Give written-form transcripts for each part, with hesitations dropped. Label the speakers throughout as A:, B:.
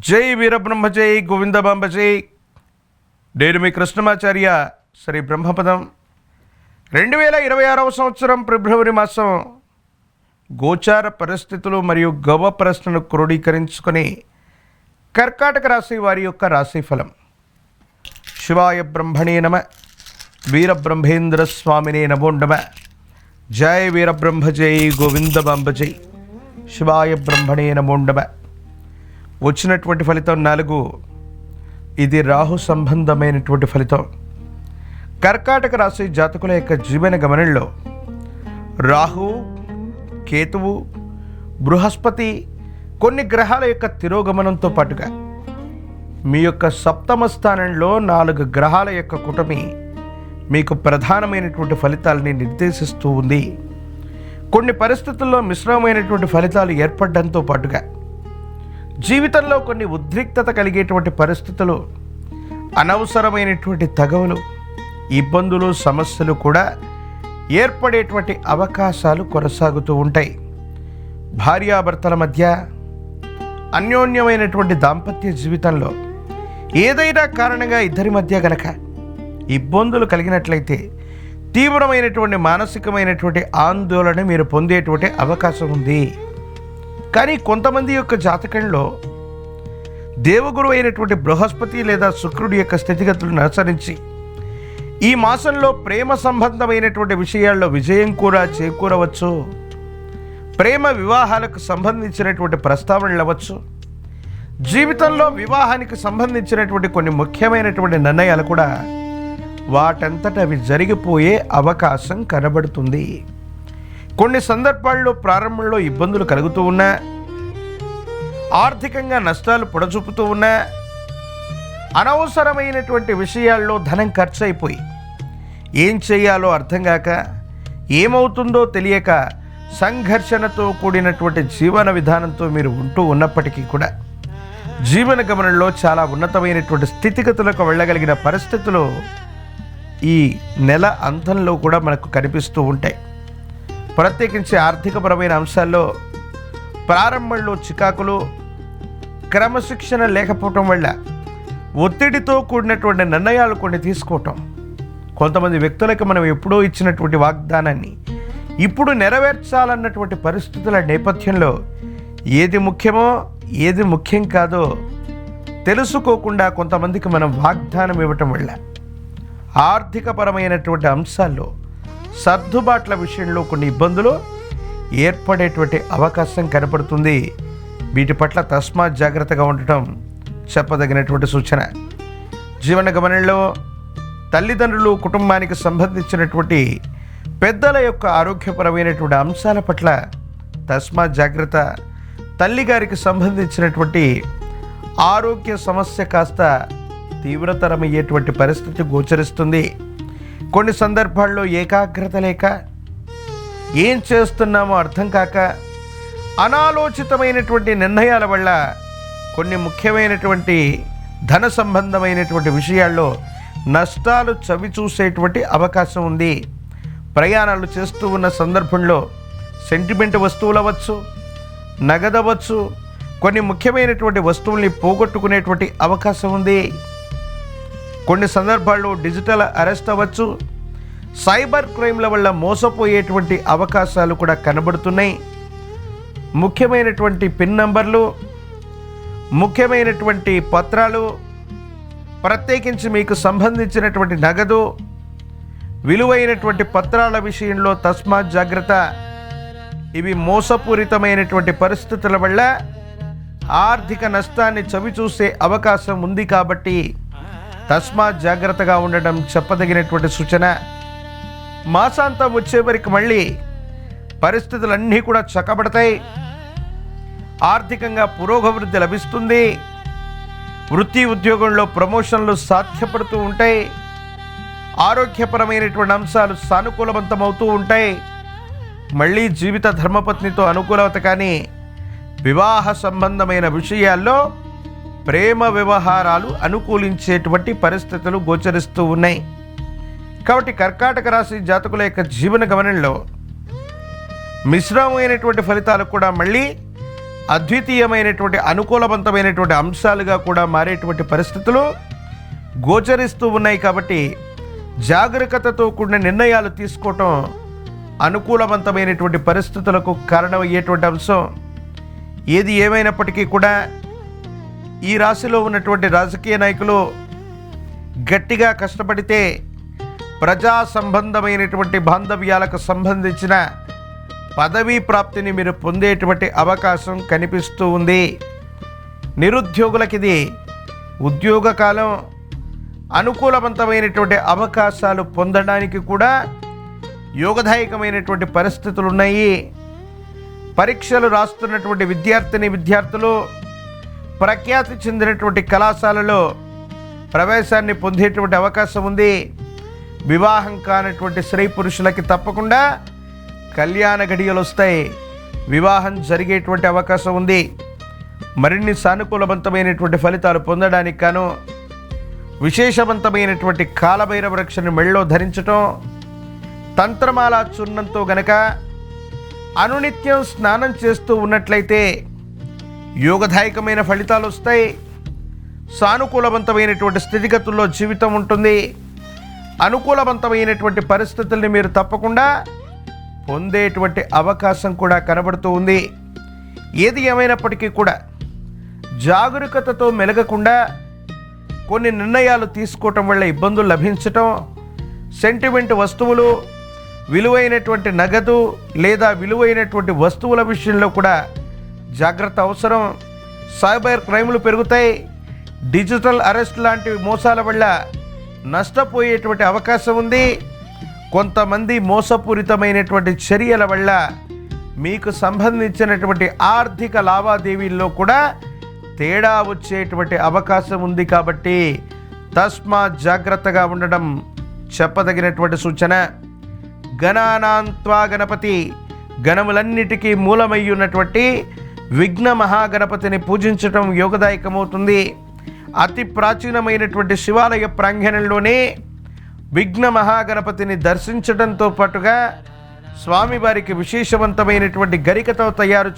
A: జై వీరబ్రహ్మ జై గోవిందబాంబ జై. నేను మీ కృష్ణమాచార్య. శ్రీ బ్రహ్మపదం. 2026 సంవత్సరం ఫిబ్రవరి మాసం గోచార పరిస్థితులు మరియు గవ ప్రశ్నను క్రోడీకరించుకొని కర్కాటక రాశి వారి యొక్క రాశిఫలం. శివాయ బ్రహ్మణే నమ. వీరబ్రహ్మేంద్ర స్వామినే నమో నమ. జై వీరబ్రహ్మ జై గోవిందబాంబ జై. శివాయ బ్రహ్మణే నమో నమ. వచ్చినటువంటి ఫలితం 4. ఇది రాహు సంబంధమైనటువంటి ఫలితం. కర్కాటక రాశి జాతకుల యొక్క జీవన గమనంలో రాహు, కేతువు, బృహస్పతి కొన్ని గ్రహాల యొక్క తిరోగమనంతో పాటుగా మీ యొక్క సప్తమ స్థానంలో 4 గ్రహాల యొక్క కూటమి మీకు ప్రధానమైనటువంటి ఫలితాలని నిర్దేశిస్తూ ఉంది. కొన్ని పరిస్థితుల్లో మిశ్రమమైనటువంటి ఫలితాలు ఏర్పడడంతో పాటుగా జీవితంలో కొన్ని ఉద్రిక్తత కలిగేటువంటి పరిస్థితులు, అనవసరమైనటువంటి తగవులు, ఇబ్బందులు, సమస్యలు కూడా ఏర్పడేటువంటి అవకాశాలు కొనసాగుతూ ఉంటాయి. భార్యాభర్తల మధ్య అన్యోన్యమైనటువంటి దాంపత్య జీవితంలో ఏదైనా కారణంగా ఇద్దరి మధ్య గనక ఇబ్బందులు కలిగినట్లయితే తీవ్రమైనటువంటి మానసికమైనటువంటి ఆందోళన మీరు పొందేటువంటి అవకాశం ఉంది. కానీ కొంతమంది యొక్క జాతకంలో దేవగురు అయినటువంటి బృహస్పతి లేదా శుక్రుడి యొక్క స్థితిగతులను అనుసరించి ఈ మాసంలో ప్రేమ సంబంధమైనటువంటి విషయాల్లో విజయం కూడా చేకూరవచ్చు. ప్రేమ వివాహాలకు సంబంధించినటువంటి ప్రస్తావనలు అవ్వచ్చు. జీవితంలో వివాహానికి సంబంధించినటువంటి కొన్ని ముఖ్యమైనటువంటి నిర్ణయాలు కూడా వాటంతట అవి జరిగిపోయే అవకాశం కనబడుతుంది. కొన్ని సందర్భాల్లో ప్రారంభంలో ఇబ్బందులు కలుగుతూ ఉన్నా, ఆర్థికంగా నష్టాలు పొడచూపుతూ ఉన్నా, అనవసరమైనటువంటి విషయాల్లో ధనం ఖర్చు అయిపోయి ఏం చేయాలో అర్థం కాక, ఏమవుతుందో తెలియక సంఘర్షణతో కూడినటువంటి జీవన విధానంతో మీరు ఉంటూ ఉన్నప్పటికీ కూడా జీవన గమనంలో చాలా ఉన్నతమైనటువంటి స్థితిగతులకు వెళ్ళగలిగిన పరిస్థితులు ఈ నెల అంతంలో కూడా మనకు కనిపిస్తూ ఉంటాయి. ప్రత్యేకించి ఆర్థికపరమైన అంశాల్లో ప్రారంభంలో చికాకులు, క్రమశిక్షణ లేకపోవటం వల్ల ఒత్తిడితో కూడినటువంటి నిర్ణయాలు కొన్ని తీసుకోవటం, కొంతమంది వ్యక్తులకు మనం ఎప్పుడో ఇచ్చినటువంటి వాగ్దానాన్ని ఇప్పుడు నెరవేర్చాలన్నటువంటి పరిస్థితుల నేపథ్యంలో ఏది ముఖ్యమో ఏది ముఖ్యం కాదో తెలుసుకోకుండా కొంతమందికి మనం వాగ్దానం ఇవ్వటం వల్ల ఆర్థికపరమైనటువంటి అంశాల్లో సర్దుబాట్ల విషయంలో కొన్ని ఇబ్బందులు ఏర్పడేటువంటి అవకాశం కనపడుతుంది. వీటి పట్ల తస్మాత్ జాగ్రత్తగా ఉండటం చెప్పదగినటువంటి సూచన. జీవన గమనంలో తల్లిదండ్రులు, కుటుంబానికి సంబంధించినటువంటి పెద్దల యొక్క ఆరోగ్యపరమైనటువంటి అంశాల పట్ల తస్మాత్ జాగ్రత్త. తల్లిగారికి సంబంధించినటువంటి ఆరోగ్య సమస్య కాస్త తీవ్రతరమయ్యేటువంటి పరిస్థితి గోచరిస్తుంది. కొన్ని సందర్భాల్లో ఏకాగ్రత లేక, ఏం చేస్తున్నామో అర్థం కాక, అనాలోచితమైనటువంటి నిర్ణయాల వల్ల కొన్ని ముఖ్యమైనటువంటి ధన సంబంధమైనటువంటి విషయాల్లో నష్టాలు చవి చూసేటువంటి అవకాశం ఉంది. ప్రయాణాలు చేస్తూ ఉన్న సందర్భంలో సెంటిమెంట్ వస్తువులు అవ్వచ్చు, నగదవచ్చు, కొన్ని ముఖ్యమైనటువంటి వస్తువుల్ని పోగొట్టుకునేటువంటి అవకాశం ఉంది. కొన్ని సందర్భాల్లో డిజిటల్ అరెస్ట్ అవ్వచ్చు. సైబర్ క్రైమ్ల వల్ల మోసపోయేటువంటి అవకాశాలు కూడా కనబడుతున్నాయి. ముఖ్యమైనటువంటి పిన్ నంబర్లు, ముఖ్యమైనటువంటి పత్రాలు, ప్రత్యేకించి మీకు సంబంధించినటువంటి నగదు, విలువైనటువంటి పత్రాల విషయంలో తస్మాత్ జాగ్రత్త. ఇవి మోసపూరితమైనటువంటి పరిస్థితుల వల్ల ఆర్థిక నష్టాన్ని చవిచూసే అవకాశం ఉంది కాబట్టి తస్మాత్ జాగ్రత్తగా ఉండడం చెప్పదగినటువంటి సూచన. మాసాంతం వచ్చేవరకు మళ్ళీ పరిస్థితులన్నీ కూడా చక్కబడతాయి. ఆర్థికంగా పురోగవృద్ధి లభిస్తుంది. వృత్తి ఉద్యోగంలో ప్రమోషన్లు సాధ్యపడుతూ ఉంటాయి. ఆరోగ్యపరమైనటువంటి అంశాలు సానుకూలవంతమవుతూ ఉంటాయి. మళ్ళీ జీవిత ధర్మపత్నితో అనుకూలత, కానీ వివాహ సంబంధమైన విషయాల్లో ప్రేమ వ్యవహారాలు అనుకూలించేటువంటి పరిస్థితులు గోచరిస్తూ ఉన్నాయి. కాబట్టి కర్కాటక రాశి జాతకుల యొక్క జీవన గమనంలో మిశ్రమమైనటువంటి ఫలితాలు కూడా మళ్ళీ అద్వితీయమైనటువంటి అనుకూలవంతమైనటువంటి అంశాలుగా కూడా మారేటువంటి పరిస్థితులు గోచరిస్తూ ఉన్నాయి. కాబట్టి జాగరూకతతో కూడిన నిర్ణయాలు తీసుకోవటం అనుకూలవంతమైనటువంటి పరిస్థితులకు కారణమయ్యేటువంటి అంశం. ఏది ఏమైనప్పటికీ కూడా ఈ రాశిలో ఉన్నటువంటి రాజకీయ నాయకులు గట్టిగా కష్టపడితే ప్రజా సంబంధమైనటువంటి బాంధవ్యాలకు సంబంధించిన పదవీ ప్రాప్తిని మీరు పొందేటువంటి అవకాశం కనిపిస్తూ ఉంది. నిరుద్యోగులకి ఇది ఉద్యోగ కాలం. అనుకూలవంతమైనటువంటి అవకాశాలు పొందడానికి కూడా యోగదాయకమైనటువంటి పరిస్థితులు ఉన్నాయి. పరీక్షలు రాస్తున్నటువంటి విద్యార్థులు ప్రఖ్యాతి చెందినటువంటి కళాశాలలో ప్రవేశాన్ని పొందేటువంటి అవకాశం ఉంది. వివాహం కానటువంటి స్త్రీ పురుషులకి తప్పకుండా కళ్యాణ గడియలు వస్తాయి. వివాహం జరిగేటువంటి అవకాశం ఉంది. మరిన్ని సానుకూలవంతమైనటువంటి ఫలితాలు పొందడానికి గాను విశేషవంతమైనటువంటి కాలభైరవ రక్షను మెళ్ళలో ధరించటం, తంత్రమాల చూర్ణంతో గనక అనునిత్యం స్నానం చేస్తూ ఉన్నట్లయితే యోగదాయకమైన ఫలితాలు వస్తాయి. సానుకూలవంతమైనటువంటి స్థితిగతుల్లో జీవితం ఉంటుంది. అనుకూలవంతమైనటువంటి పరిస్థితుల్ని మీరు తప్పకుండా పొందేటువంటి అవకాశం కూడా కనబడుతూ ఉంది. ఏది ఏమైనప్పటికీ కూడా జాగరూకతతో మెలగకుండా కొన్ని నిర్ణయాలు తీసుకోవటం వల్ల ఇబ్బందులు లభించటం, సెంటిమెంట్ వస్తువులు, విలువైనటువంటి నగదు లేదా విలువైనటువంటి వస్తువుల విషయంలో కూడా జాగ్రత్త అవసరం. సైబర్ క్రైమ్లు పెరుగుతాయి. డిజిటల్ అరెస్ట్ లాంటి మోసాల వల్ల నష్టపోయేటువంటి అవకాశం ఉంది. కొంతమంది మోసపూరితమైనటువంటి చర్యల వల్ల మీకు సంబంధించినటువంటి ఆర్థిక లావాదేవీల్లో కూడా తేడా వచ్చేటువంటి అవకాశం ఉంది. కాబట్టి తస్మాత్ జాగ్రత్తగా ఉండడం చెప్పదగినటువంటి సూచన. గణానాన్త్వా గణపతి, గణములన్నిటికీ మూలమై ఉన్నటువంటి విఘ్న మహాగణపతిని పూజించటం యోగదాయకమవుతుంది. అతి ప్రాచీనమైనటువంటి శివాలయ ప్రాంగణంలోనే విఘ్న మహాగణపతిని దర్శించడంతో పాటుగా స్వామివారికి విశేషవంతమైనటువంటి గరికతో తయారు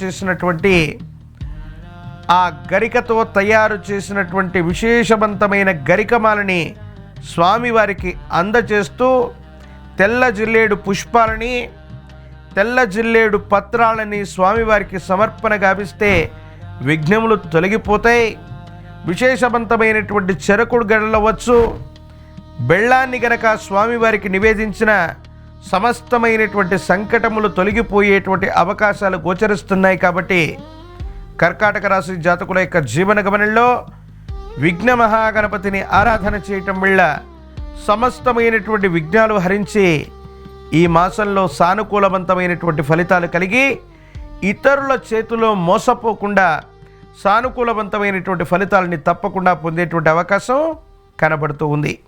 A: చేసినటువంటి విశేషవంతమైన గరికమాలని స్వామివారికి అందజేస్తూ తెల్ల జిల్లేడు పుష్పాలని, తెల్ల జిల్లేడు పత్రాలని స్వామివారికి సమర్పణ గావిస్తే విఘ్నములు తొలగిపోతాయి. విశేషవంతమైనటువంటి చెరకుడు గడలవచ్చు. బెల్లాన్ని గనక స్వామివారికి నివేదించిన సమస్తమైనటువంటి సంకటములు తొలగిపోయేటువంటి అవకాశాలు గోచరిస్తున్నాయి. కాబట్టి కర్కాటక రాశి జాతకుల యొక్క జీవన గమనంలో విఘ్న మహాగణపతిని ఆరాధన చేయటం వల్ల సమస్తమైనటువంటి విఘ్నాలు హరించి ఈ మాసంలో సానుకూలవంతమైనటువంటి ఫలితాలు కలిగి ఇతరుల చేతిలో మోసపోకుండా సానుకూలవంతమైనటువంటి ఫలితాలని తప్పకుండా పొందేటువంటి అవకాశం కనబడుతూ ఉంది.